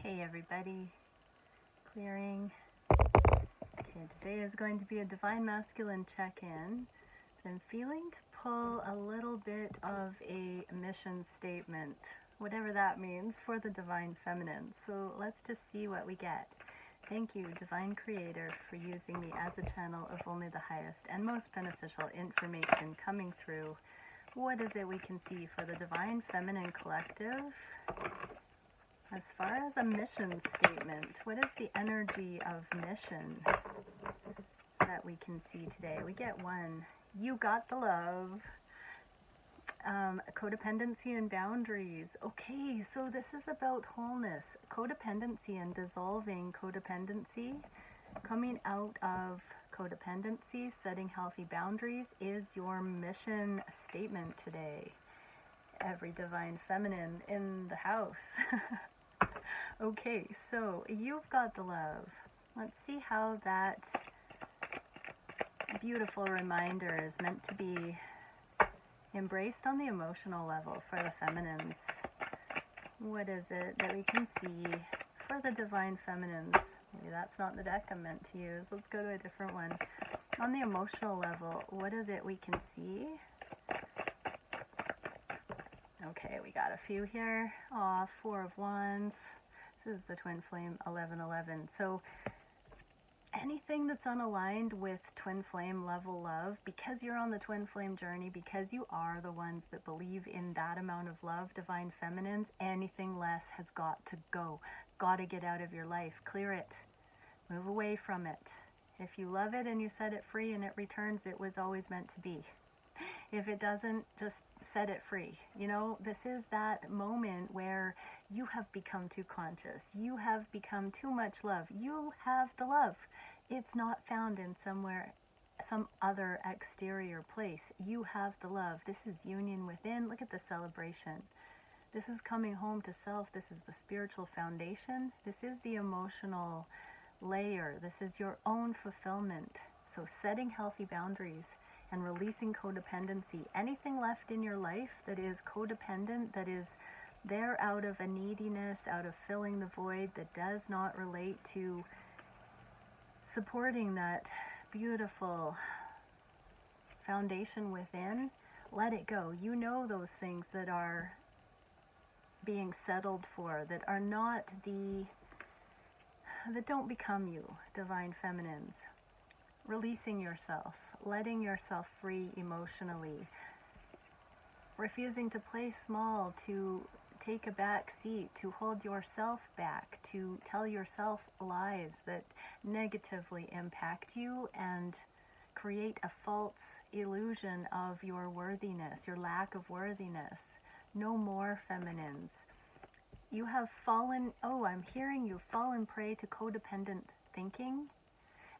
Hey everybody, clearing. Okay, today is going to be a Divine Masculine check-in. I'm feeling to pull a little bit of a mission statement, whatever that means, for the Divine Feminine. So let's just see what we get. Thank you, Divine Creator, for using me as a channel of only the highest and most beneficial information coming through. What is it we can see for the Divine Feminine Collective? As far as a mission statement, what is the energy of mission that we can see today? We get one. You got the love. Codependency and boundaries. Okay, so this is about wholeness. Codependency and dissolving codependency. Coming out of codependency, setting healthy boundaries is your mission statement today. Every Divine Feminine in the house. Okay, so you've got the love. Let's see how that beautiful reminder is meant to be embraced on the emotional level for the feminines. What is it that we can see for the Divine Feminines? Maybe that's not the deck I'm meant to use. Let's go to a different one. On the emotional level, what is it we can see? Okay, we got a few here. Aw, Four of Wands. This is the Twin Flame 1111. So anything that's unaligned with Twin Flame level love, because you're on the Twin Flame journey, because you are the ones that believe in that amount of love, Divine Feminines, anything less has got to go. Got to get out of your life. Clear it. Move away from it. If you love it and you set it free and it returns, it was always meant to be. If it doesn't, just set it free. You know, this is that moment where you have become too conscious. You have become too much love. You have the love. It's not found in somewhere, some other exterior place. You have the love. This is union within. Look at the celebration. This is coming home to self. This is the spiritual foundation. This is the emotional layer. This is your own fulfillment. So setting healthy boundaries and releasing codependency. Anything left in your life that is codependent, that is there out of a neediness, out of filling the void, that does not relate to supporting that beautiful foundation within, let it go. You know those things that are being settled for, that are not that don't become you, Divine Feminines. Releasing yourself, letting yourself free emotionally, refusing to play small, to take a back seat, to hold yourself back, to tell yourself lies that negatively impact you and create a false illusion of your worthiness, your lack of worthiness. No more, feminines. You have fallen, I'm hearing you've fallen prey to codependent thinking,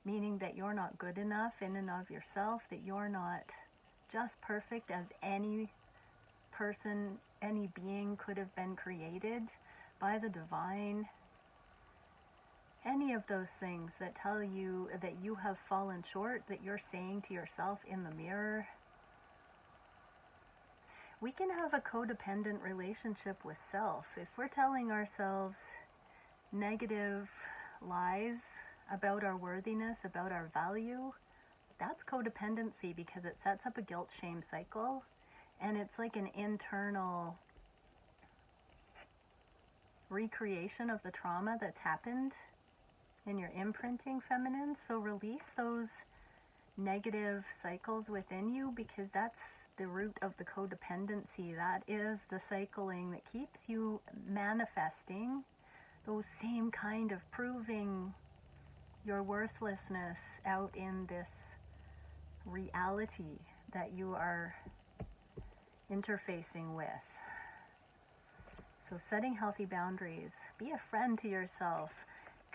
meaning that you're not good enough in and of yourself, that you're not just perfect as any person, any being could have been created by the divine. Any of those things that tell you that you have fallen short, that you're saying to yourself in the mirror. We can have a codependent relationship with self. If we're telling ourselves negative lies about our worthiness, about our value, that's codependency, because it sets up a guilt-shame cycle, and it's like an internal recreation of the trauma that's happened in your imprinting, feminine. So release those negative cycles within you, because that's the root of the codependency. That is the cycling that keeps you manifesting those same kind of proving your worthlessness out in this reality that you are interfacing with. So setting healthy boundaries. Be a friend to yourself.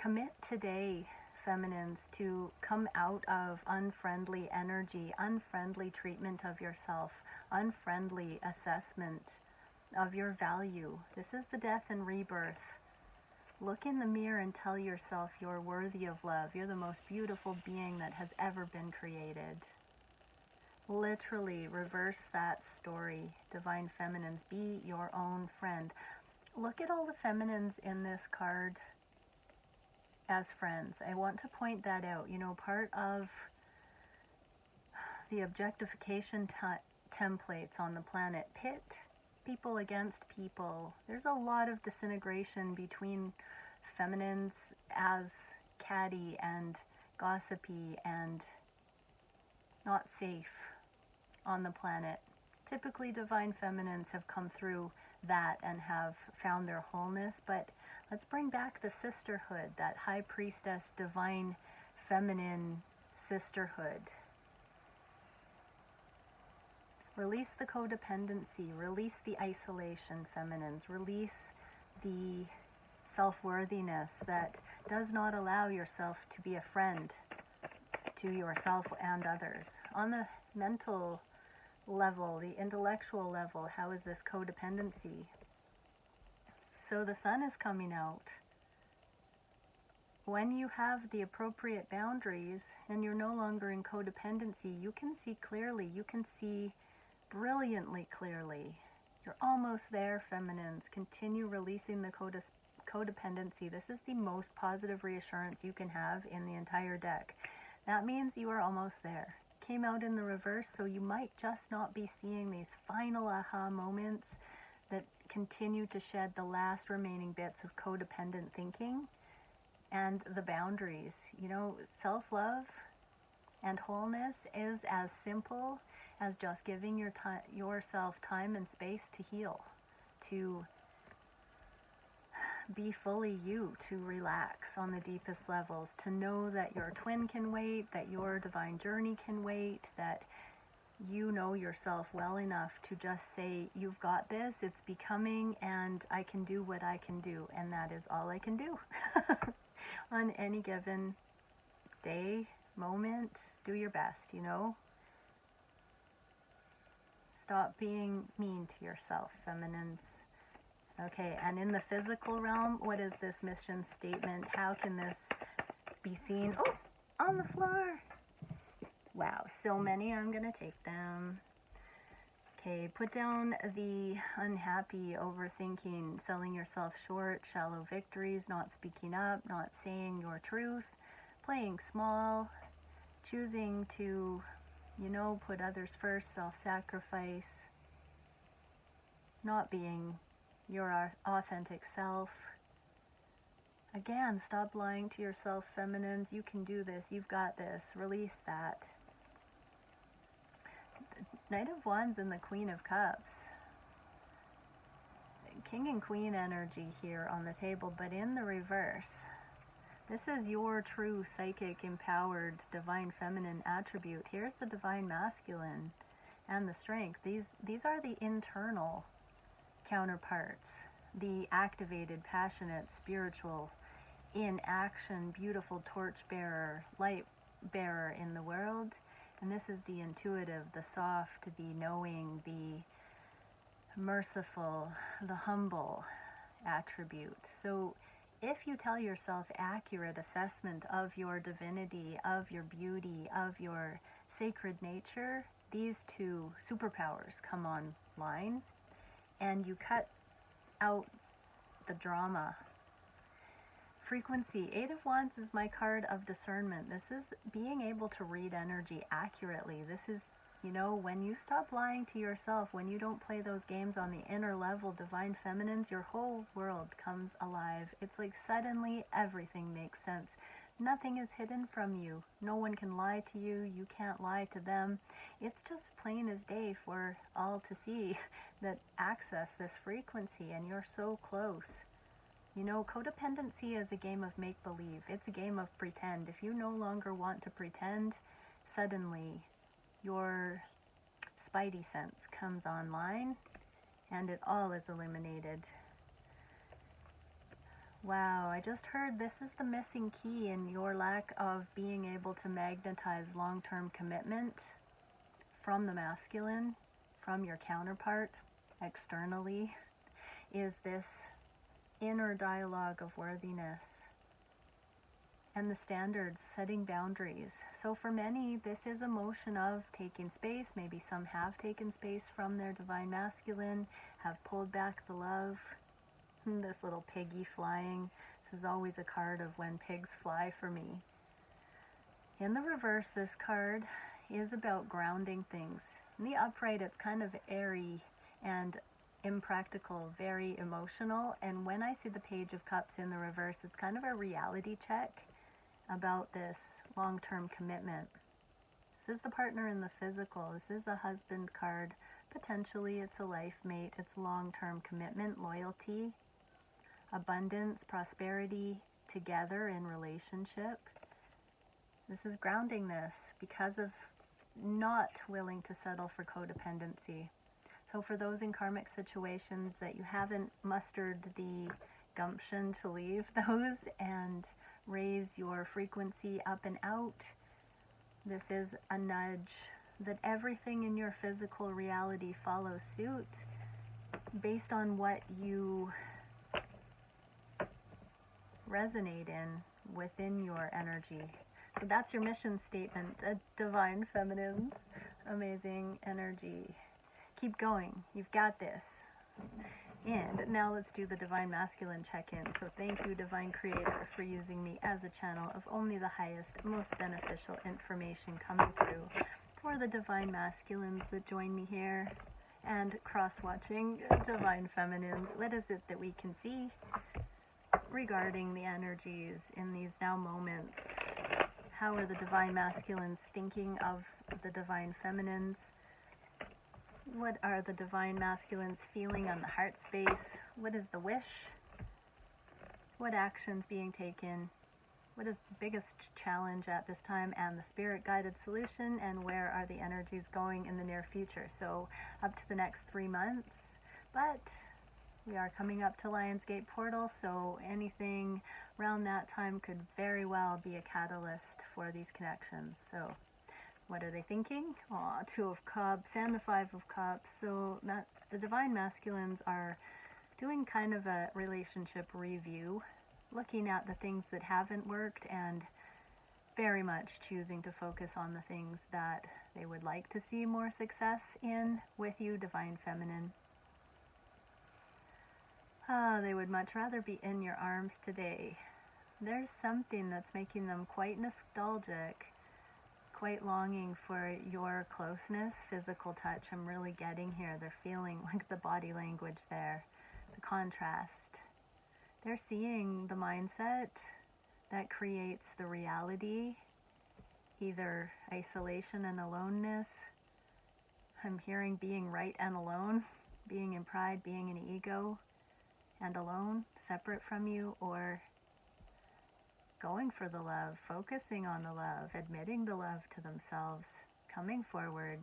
Commit today, feminines, to come out of unfriendly energy, unfriendly treatment of yourself, unfriendly assessment of your value. This is the death and rebirth. Look in the mirror and tell yourself you're worthy of love. You're the most beautiful being that has ever been created. Literally reverse that story, Divine Feminines. Be your own friend. look at all the feminines in this card as friends. I want to point that out. You know, part of the objectification templates on the planet pit people against people. There's a lot of disintegration between feminines as catty and gossipy and not safe on the planet. Typically divine feminines have come through that and have found their wholeness, but let's bring back the sisterhood, that high priestess, divine feminine sisterhood. Release the codependency, release the isolation, feminines, release the self-worthiness that does not allow yourself to be a friend to yourself and others. On the mental level, the intellectual level, how is this codependency? So the sun is coming out. When you have the appropriate boundaries and you're no longer in codependency, you can see clearly, you can see brilliantly clearly. You're almost there, feminines. Continue releasing the codependency. This is the most positive reassurance you can have in the entire deck. That means you are almost there. Came out in the reverse, so you might just not be seeing these final aha moments that continue to shed the last remaining bits of codependent thinking and the boundaries. You know, self-love and wholeness is as simple as just giving yourself time and space to heal, to be fully you, to relax on the deepest levels, to know that your twin can wait, that your divine journey can wait, that you know yourself well enough to just say, you've got this, it's becoming, and I can do what I can do, and that is all I can do. On any given day, moment, do your best, you know? Stop being mean to yourself, feminines. Okay, and in the physical realm, what is this mission statement? How can this be seen? Oh, on the floor. Wow, so many. I'm going to take them. Okay, put down the unhappy, overthinking, selling yourself short, shallow victories, not speaking up, not saying your truth, playing small, choosing to, you know, put others first, self-sacrifice, not being your authentic self. Again, stop lying to yourself, feminines. You can do this. You've got this. Release that. Knight of Wands and the Queen of Cups. King and Queen energy here on the table, but in the reverse. This is your true psychic, empowered, divine feminine attribute. Here's the divine masculine and the strength. These are the internal counterparts. The activated, passionate, spiritual, in action, beautiful torchbearer, light bearer in the world. And this is the intuitive, the soft, the knowing, the merciful, the humble attribute. So if you tell yourself accurate assessment of your divinity, of your beauty, of your sacred nature, these two superpowers come online and you cut out the drama. Frequency. Eight of Wands is my card of discernment. This is being able to read energy accurately. This is, you know, when you stop lying to yourself, when you don't play those games on the inner level, divine feminines, your whole world comes alive. It's like suddenly everything makes sense. Nothing is hidden from you. No one can lie to you. You can't lie to them. It's just plain as day for all to see that access this frequency, and you're so close. You know, codependency is a game of make-believe. It's a game of pretend. If you no longer want to pretend, suddenly your spidey sense comes online and it all is illuminated. Wow, I just heard this is the missing key in your lack of being able to magnetize long-term commitment from the masculine, from your counterpart externally, is this inner dialogue of worthiness and the standards, setting boundaries. So for many, this is a motion of taking space. Maybe some have taken space from their divine masculine, have pulled back the love This little piggy flying. This is always a card of when pigs fly for me. In the reverse, this card is about grounding things. In the upright, it's kind of airy and impractical, very emotional. And when I see the Page of Cups in the reverse, it's kind of a reality check about this long-term commitment. This is the partner in the physical. This is a husband card. Potentially, it's a life mate. It's long-term commitment, loyalty, abundance, prosperity, together in relationship. This is grounding this because of not willing to settle for codependency. So for those in karmic situations that you haven't mustered the gumption to leave those and raise your frequency up and out, this is a nudge that everything in your physical reality follows suit based on what you resonate in within your energy. So that's your mission statement, Divine Feminines. Amazing energy. Keep going. You've got this. And now let's do the Divine Masculine check-in. So thank you, Divine Creator, for using me as a channel of only the highest, most beneficial information coming through for the Divine Masculines that join me here and cross-watching Divine Feminines. What is it that we can see regarding the energies in these now moments? How are the Divine Masculines thinking of the Divine Feminines? What are the Divine Masculines feeling on the heart space? What is the wish? What actions being taken? What is the biggest challenge at this time and the spirit-guided solution? And where are the energies going in the near future? So up to the next 3 months. But we are coming up to Lionsgate Portal, so anything around that time could very well be a catalyst for these connections. So what are they thinking? Aw, 2 of Cups and the 5 of Cups. So the Divine Masculines are doing kind of a relationship review, looking at the things that haven't worked and very much choosing to focus on the things that they would like to see more success in with you, Divine Feminine. They would much rather be in your arms today. There's something that's making them quite nostalgic, quite longing for your closeness, physical touch. I'm really getting here. They're feeling like the body language there, the contrast. They're seeing the mindset that creates the reality, either isolation and aloneness. I'm hearing being right and alone, being in pride, being in ego and alone, separate from you, or going for the love, focusing on the love, admitting the love to themselves, coming forward,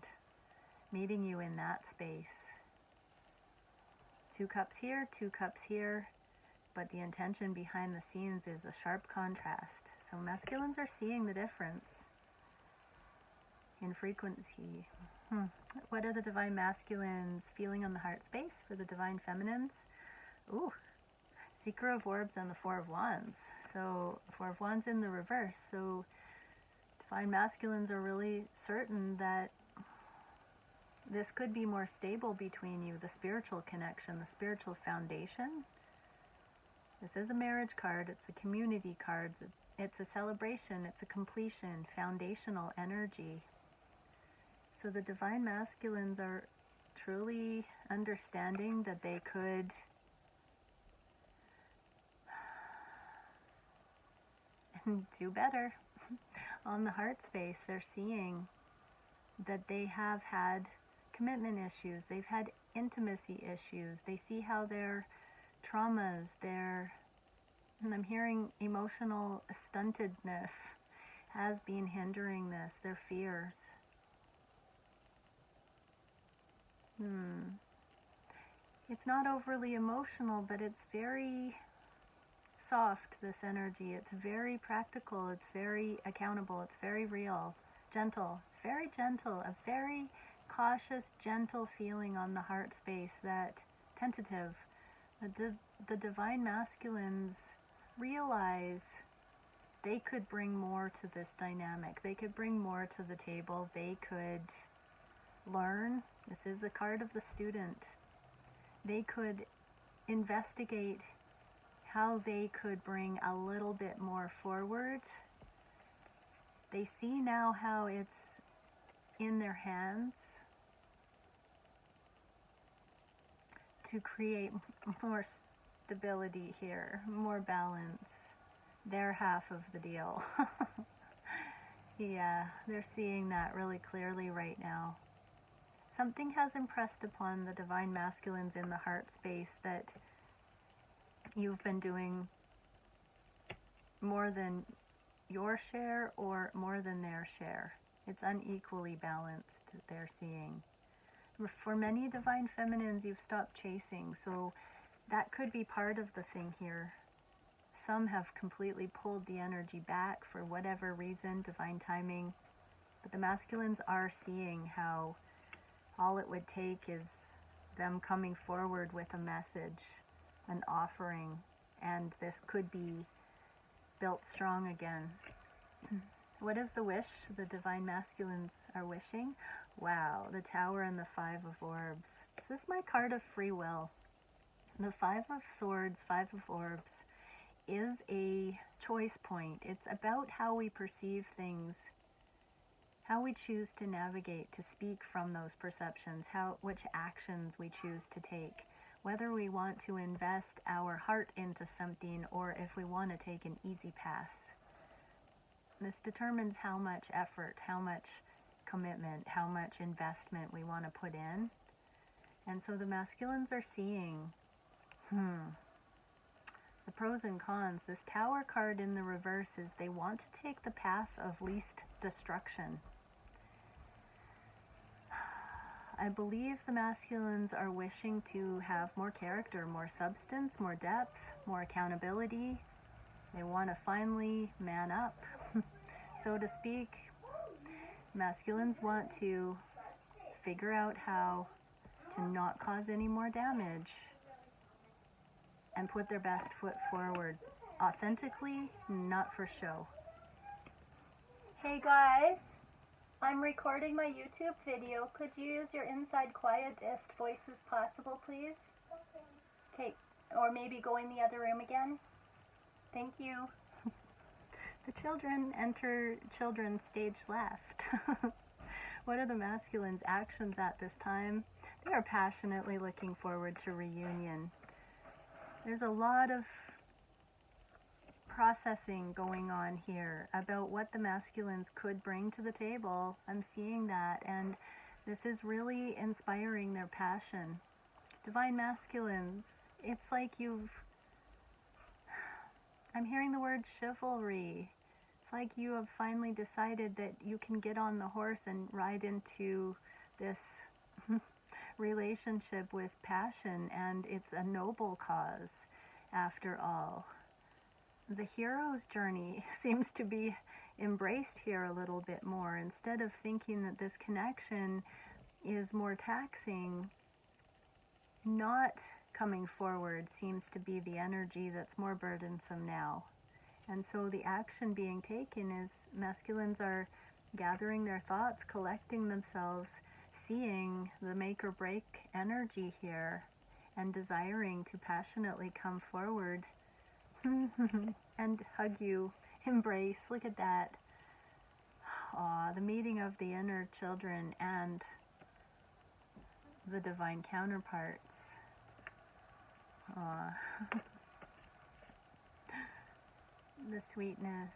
meeting you in that space. 2 cups here, 2 cups here, but the intention behind the scenes is a sharp contrast. So masculines are seeing the difference in frequency. What are the Divine Masculines feeling on the heart space for the Divine Feminines? Ooh, Seeker of Orbs and the 4 of Wands. So 4 of Wands in the reverse. So Divine Masculines are really certain that this could be more stable between you, the spiritual connection, the spiritual foundation. This is a marriage card, it's a community card, it's a celebration, it's a completion, foundational energy. So the Divine Masculines are truly understanding that they could do better on the heart space. They're seeing that they have had commitment issues, they've had intimacy issues, they see how their traumas, and I'm hearing emotional stuntedness has been hindering this, their fears. It's not overly emotional, but it's very soft, this energy. It's very practical, it's very accountable, it's very real, gentle. It's very gentle, a very cautious, gentle feeling on the heart space, that tentative. The Divine Masculines realize they could bring more to this dynamic. They could bring more to the table. They could learn. This is the card of the student. They could investigate how they could bring a little bit more forward. They see now how it's in their hands to create more stability here, more balance, their half of the deal. Yeah, they're seeing that really clearly right now. Something has impressed upon the divine masculines in the heart space that you've been doing more than your share or more than their share. It's unequally balanced, they're seeing. For many divine feminines, you've stopped chasing, so that could be part of the thing here. Some have completely pulled the energy back for whatever reason, divine timing, but the masculines are seeing how all it would take is them coming forward with a message, an offering, and this could be built strong again. What is the wish the divine masculines are wishing? Wow, the Tower and the Five of Orbs. This is my card of free will. The Five of Swords, Five of Orbs, is a choice point. It's about how we perceive things, how we choose to navigate, to speak from those perceptions, which actions we choose to take, whether we want to invest our heart into something or if we want to take an easy pass. This determines how much effort, how much commitment, how much investment we want to put in. And so the masculines are seeing, the pros and cons. This Tower card in the reverse is they want to take the path of least destruction. I believe the masculines are wishing to have more character, more substance, more depth, more accountability. They want to finally man up, so to speak. Masculines want to figure out how to not cause any more damage and put their best foot forward, authentically, not for show. Hey guys, I'm recording my YouTube video. Could you use your inside quietest voice as possible, please? Okay, or maybe go in the other room again. Thank you. The children enter children's stage left. What are the masculines' actions at this time? They are passionately looking forward to reunion. There's a lot of processing going on here about what the masculines could bring to the table. I'm seeing that, and this is really inspiring their passion. Divine masculines, it's like I'm hearing the word chivalry. It's like you have finally decided that you can get on the horse and ride into this relationship with passion, and it's a noble cause after all. The hero's journey seems to be embraced here a little bit more. Instead of thinking that this connection is more taxing, not coming forward seems to be the energy that's more burdensome now. And so the action being taken is masculines are gathering their thoughts, collecting themselves, seeing the make or break energy here, and desiring to passionately come forward and hug you, embrace. Look at that. Aw, the meeting of the inner children and the divine counterparts. Aw. The sweetness.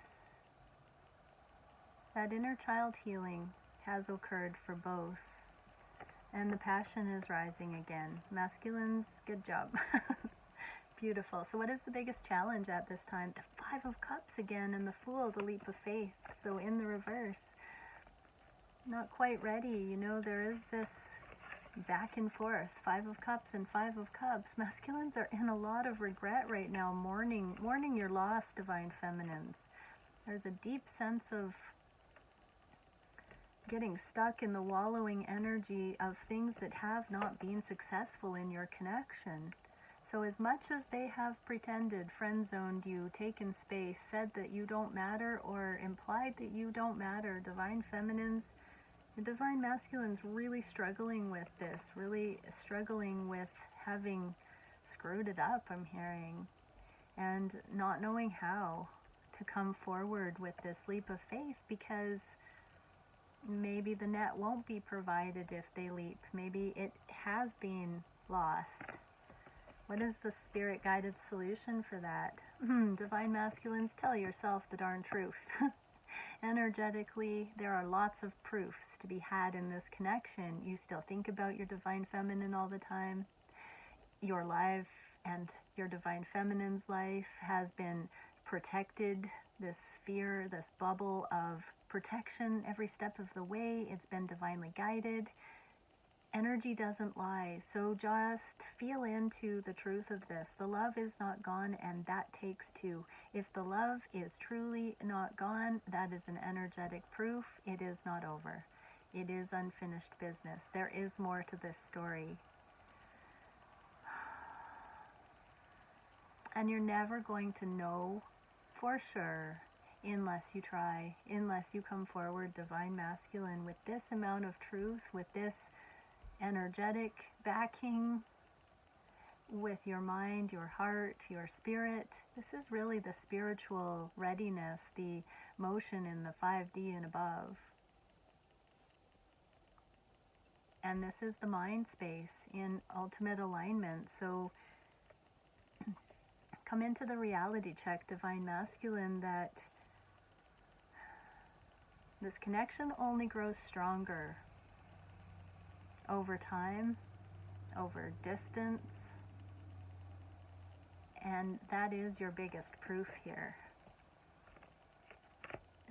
That inner child healing has occurred for both. And the passion is rising again. Masculines, good job. Beautiful. So what is the biggest challenge at this time? The Five of Cups again, and the Fool, the leap of faith. So in the reverse. Not quite ready. You know, there is this back and forth. Five of Cups and Five of Cups. Masculines are in a lot of regret right now, mourning your loss, divine feminines. There's a deep sense of getting stuck in the wallowing energy of things that have not been successful in your connection. So as much as they have pretended, friend-zoned you, taken space, said that you don't matter, or implied that you don't matter, divine feminines, the divine masculines really struggling with this, really struggling with having screwed it up, I'm hearing, and not knowing how to come forward with this leap of faith, because maybe the net won't be provided if they leap. Maybe it has been lost. What is the spirit-guided solution for that? Divine masculines, tell yourself the darn truth. Energetically, there are lots of proofs to be had in this connection. You still think about your divine feminine all the time. Your life and your divine feminine's life has been protected, this sphere, this bubble of protection every step of the way. It's been divinely guided. Energy doesn't lie, so just feel into the truth of this. The love is not gone, and that takes two. If the love is truly not gone, that is an energetic proof. It is not over. It is unfinished business. There is more to this story. And you're never going to know for sure unless you try, unless you come forward, divine masculine, with this amount of truth, with this energetic backing, with your mind, your heart, your spirit. This is really the spiritual readiness, the motion in the 5D and above. And this is the mind space in ultimate alignment. So come into the reality check, divine masculine, that this connection only grows stronger over time, over distance, and that is your biggest proof here.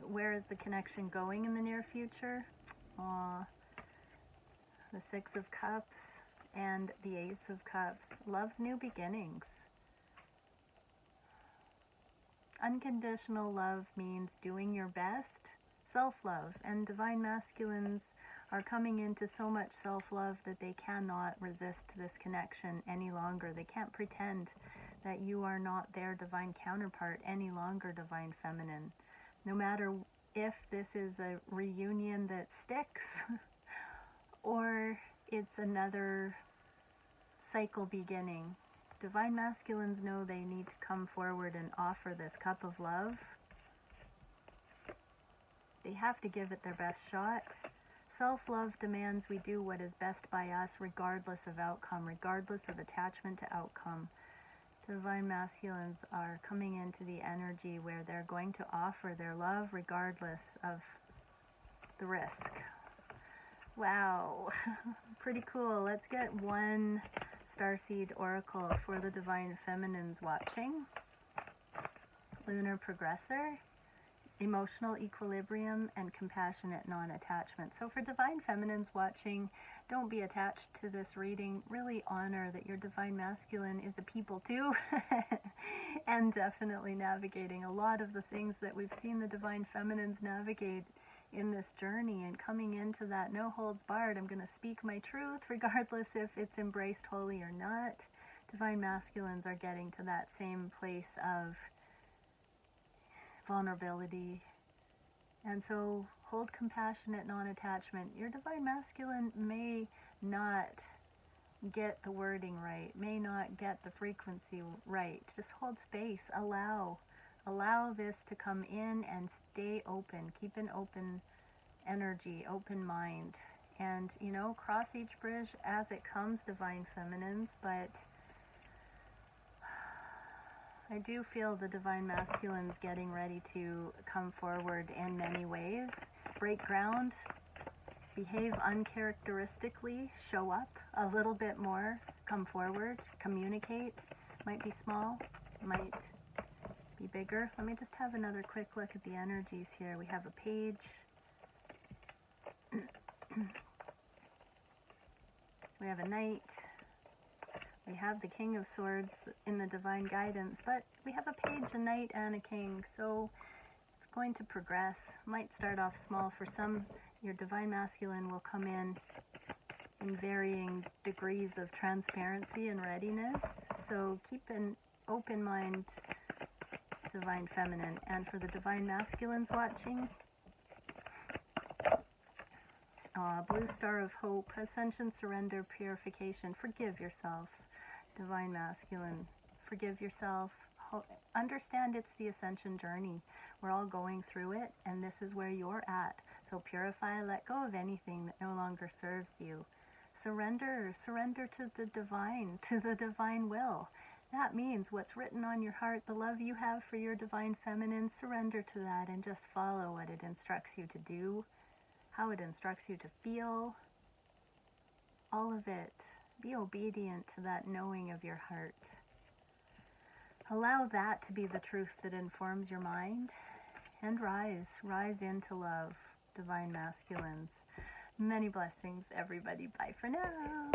Where is the connection going in the near future? The Six of Cups and the Ace of Cups. Love's new beginnings. Unconditional love means doing your best, self-love, and divine masculines are coming into so much self-love that they cannot resist this connection any longer. They can't pretend that you are not their divine counterpart any longer, divine feminine. No matter if this is a reunion that sticks or it's another cycle beginning, divine masculines know they need to come forward and offer this cup of love. They have to give it their best shot. Self-love demands we do what is best by us regardless of outcome, regardless of attachment to outcome. Divine masculines are coming into the energy where they're going to offer their love regardless of the risk. Wow, pretty cool. Let's get one Starseed Oracle for the divine feminines watching. Lunar Progressor, emotional equilibrium, and compassionate non-attachment. So for divine feminines watching, don't be attached to this reading. Really honor that your divine masculine is a people too, and definitely navigating a lot of the things that we've seen the divine feminines navigate in this journey, and coming into that no holds barred. I'm going to speak my truth regardless if it's embraced wholly or not. Divine masculines are getting to that same place of vulnerability, and so hold compassionate non-attachment. Your divine masculine may not get the wording right, may not get the frequency right. Just hold space, allow this to come in, and stay open. Keep an open energy, open mind, and cross each bridge as it comes, divine feminines. But I do feel the divine masculines getting ready to come forward in many ways. Break ground, behave uncharacteristically, show up a little bit more, come forward, communicate. Might be small, might be bigger. Let me just have another quick look at the energies here. We have a page. We have a knight. We have the King of Swords in the divine guidance, but we have a page, a knight, and a king, so it's going to progress. Might start off small. For some, your divine masculine will come in varying degrees of transparency and readiness, so keep an open mind, divine feminine. And for the divine masculines watching, Blue Star of Hope, Ascension, Surrender, Purification. Forgive yourselves. Divine Masculine, forgive yourself. Understand it's the ascension journey. We're all going through it, and this is where you're at. So purify, let go of anything that no longer serves you. Surrender to the divine will. That means what's written on your heart, the love you have for your divine feminine, surrender to that and just follow what it instructs you to do, how it instructs you to feel, all of it. Be obedient to that knowing of your heart. Allow that to be the truth that informs your mind, and rise into love, Divine Masculines. Many blessings, everybody. Bye for now.